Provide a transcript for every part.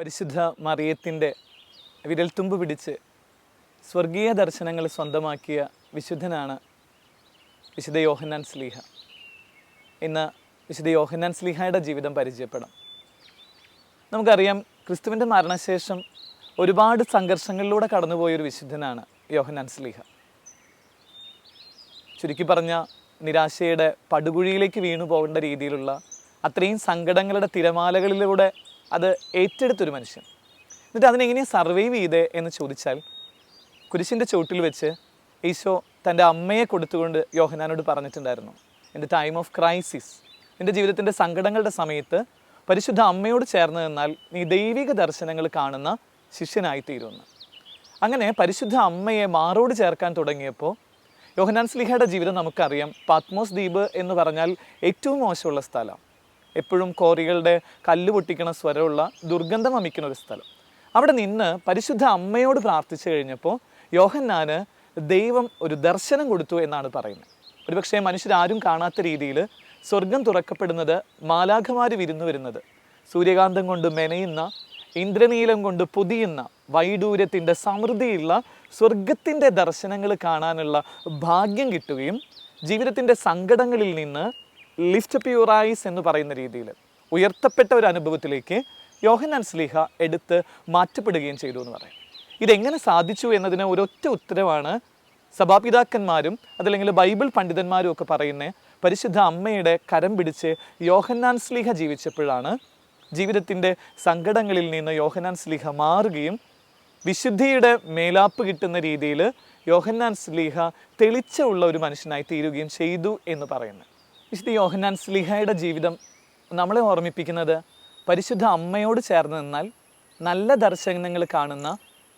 പരിശുദ്ധ മറിയത്തിൻ്റെ വിരൽത്തുമ്പ് പിടിച്ച് സ്വർഗീയ ദർശനങ്ങൾ സ്വന്തമാക്കിയ വിശുദ്ധനാണ് വിശുദ്ധ യോഹന്നാൻ ശ്ലീഹ. ഇന്ന് വിശുദ്ധ യോഹന്നാൻ ശ്ലീഹയുടെ ജീവിതം പരിചയപ്പെടാം. നമുക്കറിയാം, ക്രിസ്തുവിൻ്റെ മരണശേഷം ഒരുപാട് സംഘർഷങ്ങളിലൂടെ കടന്നുപോയൊരു വിശുദ്ധനാണ് യോഹന്നാൻ ശ്ലീഹ. ചുരുക്കി പറഞ്ഞ നിരാശയുടെ പടുകുഴിയിലേക്ക് വീണു പോകേണ്ട രീതിയിലുള്ള അത്രയും സങ്കടങ്ങളുടെ തിരമാലകളിലൂടെ അത് ഏറ്റെടുത്തൊരു മനുഷ്യൻ. എന്നിട്ട് അതിനെങ്ങനെയാണ് സർവൈവ് ചെയ്തേ എന്ന് ചോദിച്ചാൽ, കുരിശിൻ്റെ ചുവട്ടിൽ വെച്ച് ഈശോ തൻ്റെ അമ്മയെ കൊടുത്തുകൊണ്ട് യോഹന്നാനോട് പറഞ്ഞിട്ടുണ്ടായിരുന്നു, എൻ്റെ ടൈം ഓഫ് ക്രൈസിസ്, നിൻ്റെ ജീവിതത്തിൻ്റെ സങ്കടങ്ങളുടെ സമയത്ത് പരിശുദ്ധ അമ്മയോട് ചേർന്ന് നിന്നാൽ നീ ദൈവിക ദർശനങ്ങൾ കാണുന്ന ശിഷ്യനായിത്തീരുമെന്ന്. അങ്ങനെ പരിശുദ്ധ അമ്മയെ മാറോട് ചേർക്കാൻ തുടങ്ങിയപ്പോൾ യോഹന്നാൻ ശ്ലീഹയുടെ ജീവിതം നമുക്കറിയാം. പാത്മോസ് ദ്വീപ് എന്ന് പറഞ്ഞാൽ ഏറ്റവും മോശമുള്ള സ്ഥലം, എപ്പോഴും കോറികളുടെ കല്ല് പൊട്ടിക്കണ സ്വരമുള്ള ദുർഗന്ധം വമിക്കുന്ന ഒരു സ്ഥലം. അവിടെ നിന്ന് പരിശുദ്ധ അമ്മയോട് പ്രാർത്ഥിച്ചു കഴിഞ്ഞപ്പോൾ യോഹന്നാന് ദൈവം ഒരു ദർശനം കൊടുത്തു എന്നാണ് പറയുന്നത്. ഒരുപക്ഷെ മനുഷ്യരാരും കാണാത്ത രീതിയിൽ സ്വർഗം തുറക്കപ്പെടുന്നത്, മാലാഖമാർ വിരുന്നു വരുന്നത്, സൂര്യകാന്തം കൊണ്ട് മെനയുന്ന, ഇന്ദ്രനീലം കൊണ്ട് പൊതിയുന്ന, വൈഡൂര്യത്തിൻ്റെ സമൃദ്ധിയുള്ള സ്വർഗത്തിൻ്റെ ദർശനങ്ങൾ കാണാനുള്ള ഭാഗ്യം കിട്ടുകയും ജീവിതത്തിൻ്റെ സങ്കടങ്ങളിൽ നിന്ന് ലിഫ്റ്റ് അപ്പ് യുവർ ഐസ് എന്ന് പറയുന്ന രീതിയിൽ ഉയർത്തപ്പെട്ട ഒരു അനുഭവത്തിലേക്ക് യോഹന്നാൻ ശ്ലീഹ എടുത്ത് മാറ്റപ്പെടുകയും ചെയ്തു എന്ന് പറയാം. ഇതെങ്ങനെ സാധിച്ചു എന്നതിന് ഒരൊറ്റ ഉത്തരവാണ് സഭാപിതാക്കന്മാരും അതല്ലെങ്കിൽ ബൈബിൾ പണ്ഡിതന്മാരും ഒക്കെ പറയുന്നത്. പരിശുദ്ധ അമ്മയുടെ കരം പിടിച്ച് യോഹന്നാൻ ശ്ലീഹ ജീവിച്ചപ്പോഴാണ് ജീവിതത്തിൻ്റെ സങ്കടങ്ങളിൽ നിന്ന് യോഹന്നാൻ ശ്ലീഹ മാറുകയും വിശുദ്ധിയുടെ മേലാപ്പ് കിട്ടുന്ന രീതിയിൽ യോഹന്നാൻ ശ്ലീഹ തെളിച്ചമുള്ള ഒരു മനുഷ്യനായി തീരുകയും ചെയ്തു എന്ന് പറയുന്നത്. വിശുദ്ധ യോഹന്നാൻ ശ്ലീഹയുടെ ജീവിതം നമ്മളെ ഓർമ്മിപ്പിക്കുന്നത് പരിശുദ്ധ അമ്മയോട് ചേർന്ന് നിന്നാൽ നല്ല ദർശനങ്ങൾ കാണുന്ന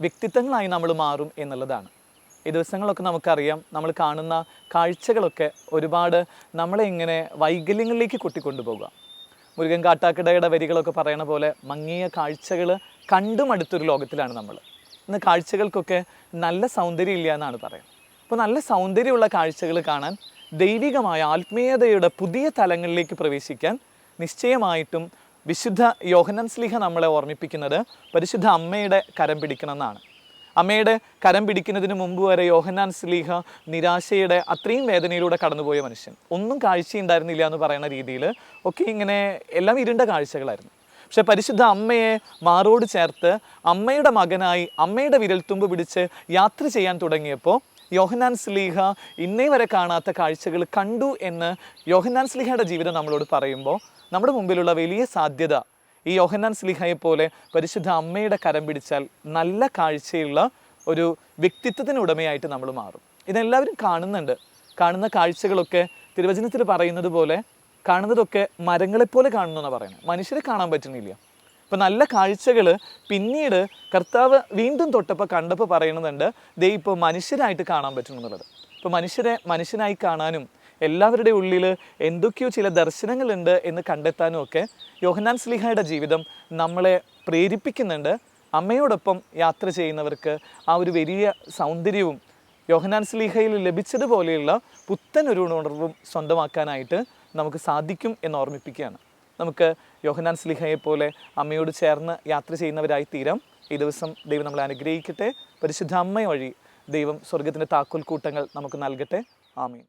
വ്യക്തിത്വങ്ങളായി നമ്മൾ മാറും എന്നുള്ളതാണ്. ഈ ദിവസങ്ങളൊക്കെ നമുക്കറിയാം, നമ്മൾ കാണുന്ന കാഴ്ചകളൊക്കെ ഒരുപാട് നമ്മളെ ഇങ്ങനെ വൈകല്യങ്ങളിലേക്ക് കൊട്ടിക്കൊണ്ടുപോകുക. മുരുകൻ കാട്ടാക്കടയുടെ വരികളൊക്കെ പറയണ പോലെ മങ്ങിയ കാഴ്ചകൾ കണ്ടുമടുത്തൊരു ലോകത്തിലാണ് നമ്മൾ. ഇന്ന് കാഴ്ചകൾക്കൊക്കെ നല്ല സൗന്ദര്യം ഇല്ല എന്നാണ് പറയുന്നത്. അപ്പോൾ നല്ല സൗന്ദര്യമുള്ള കാഴ്ചകൾ കാണാൻ, ദൈവികമായ ആത്മീയതയുടെ പുതിയ തലങ്ങളിലേക്ക് പ്രവേശിക്കാൻ നിശ്ചയമായിട്ടും വിശുദ്ധ യോഹന്നാൻ ശ്ലീഹ നമ്മളെ ഓർമ്മിപ്പിക്കുന്നത് പരിശുദ്ധ അമ്മയുടെ കരം പിടിക്കണമെന്നാണ്. അമ്മയുടെ കരം പിടിക്കുന്നതിന് മുമ്പ് വരെ യോഹന്നാൻ ശ്ലീഹ നിരാശയുടെ അത്രയും വേദനയിലൂടെ കടന്നുപോയ മനുഷ്യൻ. ഒന്നും കാഴ്ചയുണ്ടായിരുന്നില്ല എന്ന് പറയുന്ന രീതിയിൽ ഒക്കെ ഇങ്ങനെ എല്ലാം ഇരുണ്ട കാഴ്ചകളായിരുന്നു. പക്ഷെ പരിശുദ്ധ അമ്മയെ മാറോട് ചേർത്ത് അമ്മയുടെ മകനായി അമ്മയുടെ വിരൽത്തുമ്പ് പിടിച്ച് യാത്ര ചെയ്യാൻ തുടങ്ങിയപ്പോൾ യോഹന്നാൻ ശ്ലീഹ ഇന്നേ വരെ കാണാത്ത കാഴ്ചകൾ കണ്ടു എന്ന് യോഹന്നാൻ ശ്ലീഹയുടെ ജീവിതം നമ്മളോട് പറയുമ്പോൾ നമ്മുടെ മുമ്പിലുള്ള വലിയ സാധ്യത ഈ യോഹന്നാൻ ശ്ലീഹയെ പോലെ പരിശുദ്ധ അമ്മയുടെ കരം പിടിച്ചാൽ നല്ല കാഴ്ചയുള്ള ഒരു വ്യക്തിത്വത്തിന് ഉടമയായിട്ട് നമ്മൾ മാറും. ഇതെല്ലാവരും കാണുന്നുണ്ട്. കാണുന്ന കാഴ്ചകളൊക്കെ തിരുവചനത്തിൽ പറയുന്നത് പോലെ കാണുന്നതൊക്കെ മരങ്ങളെപ്പോലെ കാണുന്നു എന്നാണ് പറയുന്നത്. മനുഷ്യരെ കാണാൻ പറ്റുന്നില്ല. അപ്പോൾ നല്ല കാഴ്ചകൾ പിന്നീട് കർത്താവ് വീണ്ടും തൊട്ടപ്പോൾ കണ്ടപ്പോൾ പറയുന്നുണ്ട്, ദേ ഇപ്പോൾ മനുഷ്യരായിട്ട് കാണാൻ പറ്റുമെന്നുള്ളത്. ഇപ്പോൾ മനുഷ്യരെ മനുഷ്യനായി കാണാനും എല്ലാവരുടെ ഉള്ളിൽ എന്തൊക്കെയോ ചില ദർശനങ്ങളുണ്ട് എന്ന് കണ്ടെത്താനും ഒക്കെ യോഹന്നാൻ ശ്ലീഹയുടെ ജീവിതം നമ്മളെ പ്രേരിപ്പിക്കുന്നുണ്ട്. അമ്മയോടൊപ്പം യാത്ര ചെയ്യുന്നവർക്ക് ആ ഒരു വലിയ സൗന്ദര്യവും യോഹന്നാൻ ശ്ലീഹയിൽ ലഭിച്ചതുപോലെയുള്ള പുത്തനൊരു ഉണർവും സ്വന്തമാക്കാനായിട്ട് നമുക്ക് സാധിക്കും എന്ന് ഓർമ്മിപ്പിക്കുകയാണ്. നമുക്ക് യോഹന്നാൻ ശ്ലീഹയെ പോലെ അമ്മയോട് ചേർന്ന് യാത്ര ചെയ്യുന്നവരായി തീരാം. ഈ ദിവസം ദൈവം നമ്മളെ അനുഗ്രഹിക്കട്ടെ. പരിശുദ്ധ അമ്മ വഴി ദൈവം സ്വർഗത്തിൻ്റെ താക്കോൽ കൂട്ടങ്ങൾ നമുക്ക് നൽകട്ടെ. ആമീൻ.